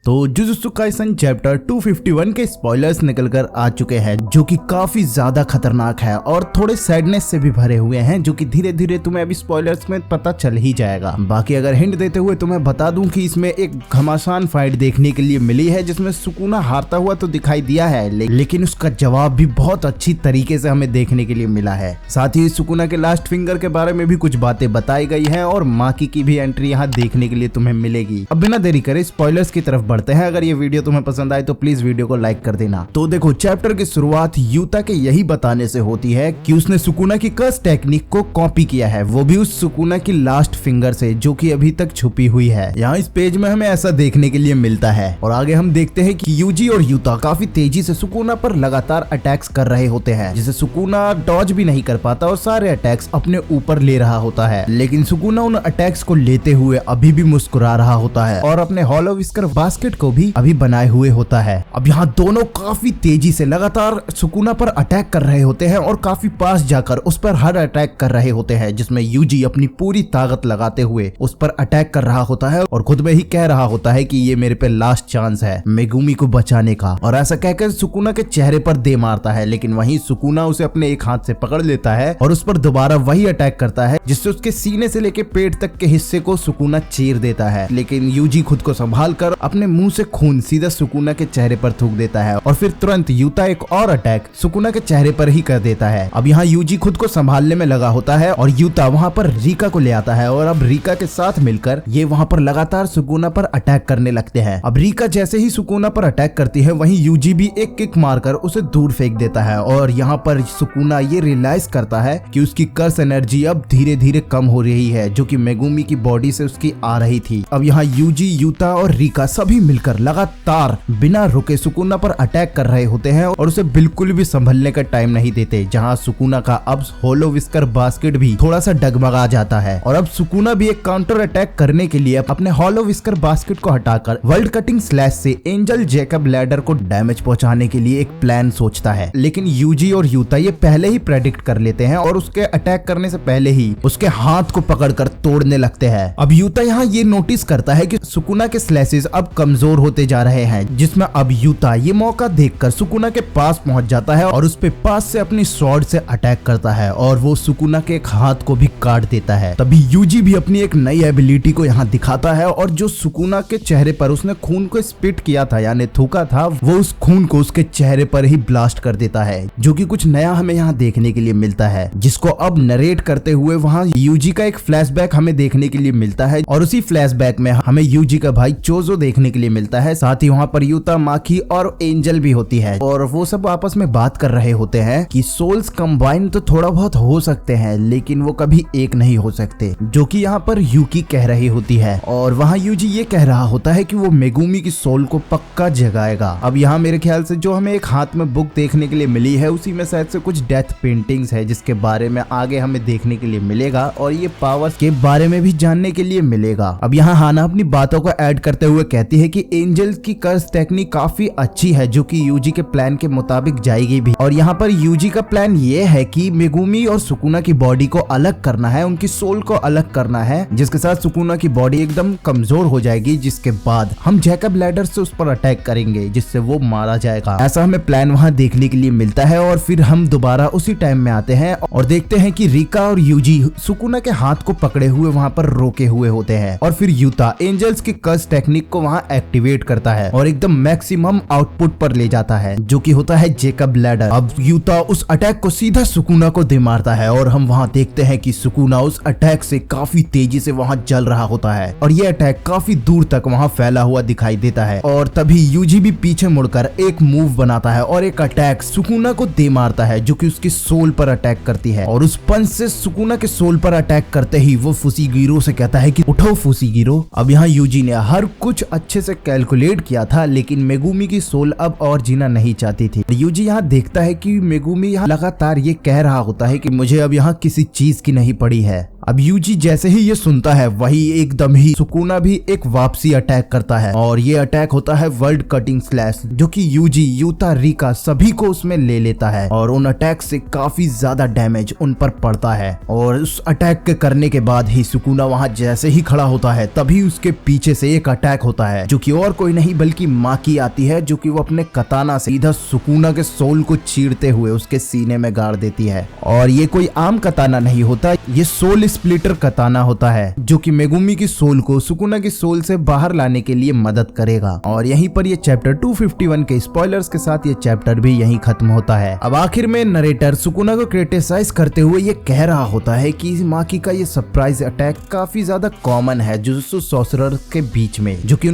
तो jujutsu Kaisen chapter 251 के spoilers निकलकर आ चुके हैं, जो कि काफी ज्यादा खतरनाक है और थोड़े सैडनेस से भी भरे हुए हैं, जो कि धीरे धीरे तुम्हें अभी स्पॉयलर्स में पता चल ही जाएगा। बाकी अगर हिंट देते हुए तुम्हें बता दूं कि इसमें एक घमासान फाइट देखने के लिए मिली है, जिसमें सुकुना हारता हुआ तो दिखाई दिया है, लेकिन उसका जवाब भी बहुत अच्छी तरीके से हमें देखने के लिए मिला है। साथ ही सुकुना के लास्ट फिंगर के बारे में भी कुछ बातें बताई गई है और माकी की भी एंट्री यहाँ देखने के लिए तुम्हें मिलेगी। अब बिना देरी करे स्पॉयलर्स की तरफ बढ़ते हैं। अगर ये वीडियो तुम्हें पसंद आए तो प्लीज वीडियो को लाइक कर देना। तो देखो, चैप्टर की शुरुआत यूता के यही बताने से होती है कि उसने सुकुना की कर्स टेक्निक को कॉपी किया है, वो भी उस सुकुना की लास्ट फिंगर से, जो कि अभी तक छुपी हुई है। यहाँ इस पेज में हमें ऐसा देखने के लिए मिलता है और आगे हम देखते हैं कि यूजी और यूता काफी तेजी से सुकुना पर लगातार अटैक्स कर रहे होते हैं, जिसे सुकुना डॉज भी नहीं कर पाता और सारे अटैक्स अपने ऊपर ले रहा होता है। लेकिन सुकुना उन अटैक्स को लेते हुए अभी भी मुस्कुरा रहा होता है और अपने हॉलो विस्कर बास्केट को भी अभी बनाए हुए होता है। अब यहाँ दोनों काफी तेजी से लगातार सुकुना पर अटैक कर रहे होते हैं और काफी पास जाकर उस पर हर अटैक कर रहे होते हैं, जिसमें यूजी अपनी पूरी ताकत लगाते हुए उस पर अटैक कर रहा होता है और खुद में ही कह रहा होता है कि ये मेरे पे लास्ट चांस है मेगुमी को बचाने का। और ऐसा कहकर सुकुना के चेहरे पर दे मारता है, लेकिन वहीं सुकुना उसे अपने एक हाथ से पकड़ लेता है और उस पर दोबारा वही अटैक करता है, जिससे उसके सीने से लेके पेट तक के हिस्से को सुकुना चीर देता है। लेकिन यूजी खुद को संभाल कर अपने मुंह से खून सीधा सुकुना के चेहरे पर थूक देता है और फिर तुरंत यूता एक और अटैक सुकुना के चेहरे पर ही कर देता है। अब यहाँ यूजी खुद को संभालने में लगा होता है और यूता वहाँ पर रीका को ले आता है और अब रीका के साथ मिलकर ये वहाँ पर लगातार सुकुना पर अटैक करने लगते हैं। अब रीका जैसे ही सुकुना पर अटैक करती है, वहीं यूजी भी एक किक मारकर उसे दूर फेंक देता है और यहाँ पर सुकुना ये रियलाइज करता है कि उसकी कर्स एनर्जी अब धीरे धीरे कम हो रही है, जो कि मेगुमी की बॉडी से उसकी आ रही थी। अब यहाँ यूजी, यूता और रीका सभी मिलकर लगातार बिना रुके सुकुना पर अटैक कर रहे होते हैं और उसे बिल्कुल भी संभलने का टाइम नहीं देते। जहाँ सुकुना का अब होलो विस्कर बास्केट भी थोड़ा सा डगमगा जाता है और अब सुकुना भी एक काउंटर अटैक करने के लिए अपने होलो विस्कर बास्केट को हटाकर वर्ल्ड कटिंग स्लैश से एंजल जैकब लैडर को डैमेज पहुंचाने के लिए एक प्लान सोचता है। लेकिन यूजी और यूता ये पहले ही प्रेडिक्ट कर लेते हैं और उसके अटैक करने से पहले ही उसके हाथ को पकड़कर तोड़ने लगते हैं। अब यूता यहाँ ये नोटिस करता है कि सुकुना के स्लैशेस अब कमजोर होते जा रहे हैं, जिसमें अब यूता ये मौका देखकर सुकुना के पास पहुंच जाता है और उस पे पास से अपनी स्वॉर्ड से अटैक करता है और वो सुकुना के एक हाथ को भी काट देता है। तभी यूजी भी अपनी एक नई एबिलिटी को यहाँ दिखाता है और जो सुकुना के चेहरे पर उसने खून को स्पिट किया था यानी थूका था, वो उस खून को उसके चेहरे पर ही ब्लास्ट कर देता है, जो कि कुछ नया हमें यहाँ देखने के लिए मिलता है, जिसको अब नरेट करते हुए वहाँ यूजी का एक फ्लैशबैक हमें देखने के लिए मिलता है और उसी फ्लैशबैक में हमें यूजी का भाई चोजो देखने के लिए मिलता है। साथ ही वहाँ पर यूता, माकी और एंजल भी होती है और वो सब आपस में बात कर रहे होते हैं कि सोल्स कंबाइन तो थोड़ा बहुत हो सकते हैं, लेकिन वो कभी एक नहीं हो सकते, जो कि यहाँ पर यूकी कह रही होती है। और वहाँ यूजी ये कह रहा होता है कि वो मेगुमी की सोल को पक्का जगाएगा। अब यहाँ मेरे ख्याल से जो हमें एक हाथ में बुक देखने के लिए मिली है, उसी में शायद से कुछ डेथ पेंटिंग्स है, जिसके बारे में आगे हमें देखने के लिए मिलेगा और ये पावर्स के बारे में भी जानने के लिए मिलेगा। अब यहाँ हाना अपनी बातों को ऐड करते हुए कहती है कि एंजल की कर्स टेक्निक काफी अच्छी है, जो कि यूजी के प्लान के मुताबिक जाएगी भी। और यहाँ पर यूजी का प्लान ये है कि मेगुमी और सुकुना की बॉडी को अलग करना है, उनकी सोल को अलग करना है, जिसके साथ सुकुना की बॉडी एकदम कमजोर हो जाएगी, जिसके बाद हम जैकब लैडर से उस पर अटैक करेंगे, जिससे वो मारा जाएगा। ऐसा हमें प्लान वहाँ देखने के लिए मिलता है और फिर हम दोबारा उसी टाइम में आते हैं और देखते हैं कि रीका और यूजी सुकुना के हाथ को पकड़े हुए वहाँ पर रोके हुए होते हैं और फिर यूता एंजल्स की कर्स टेक्निक को वहाँ एक्टिवेट करता है और एकदम मैक्सिमम आउटपुट पर ले जाता है, जो कि होता है जैकब लैडर। अब यूता उस अटैक को सीधा सुकुना को दे मारता है और हम वहाँ देखते हैं कि सुकुना उस अटैक से काफी तेजी से वहाँ जल रहा होता है और ये अटैक काफी दूर तक वहाँ फैला हुआ दिखाई देता है। और तभी यूजी भी पीछे मुड़कर एक मूव बनाता है और एक अटैक सुकुना को दे मारता है, जो कि उसकी सोल पर अटैक करती है और उस पंच से सुकुना के सोल पर अटैक करते ही वो फुसीगिरो से कहता है कि उठो फुसीगिरो। अब यहाँ यूजी ने हर कुछ अच्छे से कैलकुलेट किया था, लेकिन मेगुमी की सोल अब और जीना नहीं चाहती थी। यूजी यहाँ देखता है कि मेगुमी यहाँ लगातार ये कह रहा होता है कि मुझे अब यहाँ किसी चीज की नहीं पड़ी है, अब यूजी जैसे ही ये सुनता है वही एकदम ही सुकुना भी एक वापसी अटैक करता है और ये अटैक होता है वर्ल्ड कटिंग स्लैश, जो कि यूजी, यूता, रिका सभी को उसमें ले लेता है और उन अटैक से काफी ज्यादा डैमेज उन पर पड़ता है। और उस अटैक के करने के बाद ही सुकुना वहां जैसे ही खड़ा होता है तभी उसके पीछे से एक अटैक होता है जो कि और कोई नहीं बल्कि माकी आती है, जो कि वो अपने कताना से सीधा सुकुना के सोल को चीरते हुए उसके सीने में गाड़ देती है। और ये कोई आम कताना नहीं होता, ये सोल स्प्लिटर कताना होता है जो कि मेगुमी की सोल को सुकुना की सोल से बाहर लाने के लिए मदद करेगा। और यहीं पर ये चैप्टर 251 के स्पॉयलर्स के साथ ये चैप्टर भी यहीं खत्म होता है। अब आखिर में नरेटर सुकुना को क्रिटिसाइज करते हुए ये कह रहा होता है कि माकी का ये सरप्राइज अटैक काफी ज्यादा कॉमन है जुजुत्सु सॉर्सरर के बीच में, जो कि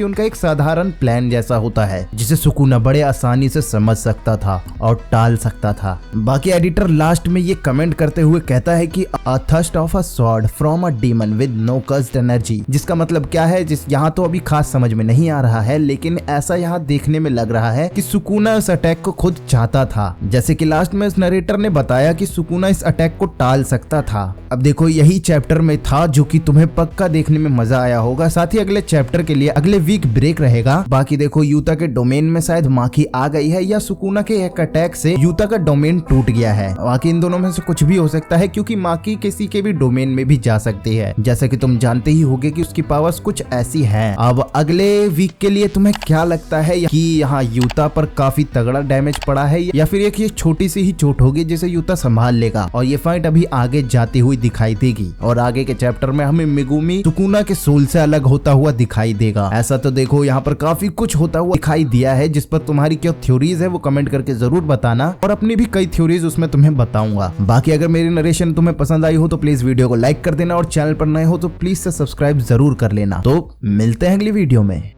उनका एक साधारण प्लान जैसा होता है जिसे सुकुना बड़े आसानी से समझ सकता था और टाल सकता था। बाकी एडिटर लास्ट में ये कमेंट करते हुए कहता है कि a thirst of a sword from a demon with no cursed energy, जिसका मतलब क्या है यहाँ तो अभी खास समझ में नहीं आ रहा है, लेकिन ऐसा यहाँ देखने में लग रहा है कि सुकुना इस अटैक को खुद चाहता था, जैसे कि लास्ट में इस नरेटर ने बताया कि सुकुना इस अटैक को टाल सकता था। अब देखो यही चैप्टर में था जो कि तुम्हें पक्का देखने में मजा आया होगा। साथ ही अगले चैप्टर के लिए अगले वीक ब्रेक रहेगा। बाकी देखो यूता के डोमेन में शायद माकी आ गई है या सुकुना के एक अटैक से यूता का डोमेन टूट गया है। बाकी इन दोनों में से कुछ भी हो सकता है क्योंकि माकी किसी के भी डोमेन में भी जा सकती है, जैसा कि तुम जानते ही होगे कि उसकी पावर्स कुछ ऐसी हैं। अब अगले वीक के लिए तुम्हें क्या लगता है कि यहाँ यूता पर काफी तगड़ा डैमेज पड़ा है या फिर एक ये छोटी सी ही चोट होगी जिसे यूता संभाल लेगा और ये फाइट अभी आगे जाती हुई दिखाई देगी और आगे के चैप्टर में हमें मेगुमी सुकुना के सोल से अलग होता हुआ दिखाई देगा। ऐसा तो देखो यहाँ पर काफी कुछ होता हुआ दिखाई दिया है, जिस पर तुम्हारी क्या थ्योरीज है वो कमेंट करके जरूर बताना और अपनी भी कई थ्योरीज उसमें तुम्हें बताऊंगा। बाकी अगर मेरी नरेशन तुम्हें पसंद आई हो तो प्लीज वीडियो को लाइक कर देना और चैनल पर नए हो तो प्लीज से सब्सक्राइब जरूर कर लेना। तो मिलते हैं अगली वीडियो में।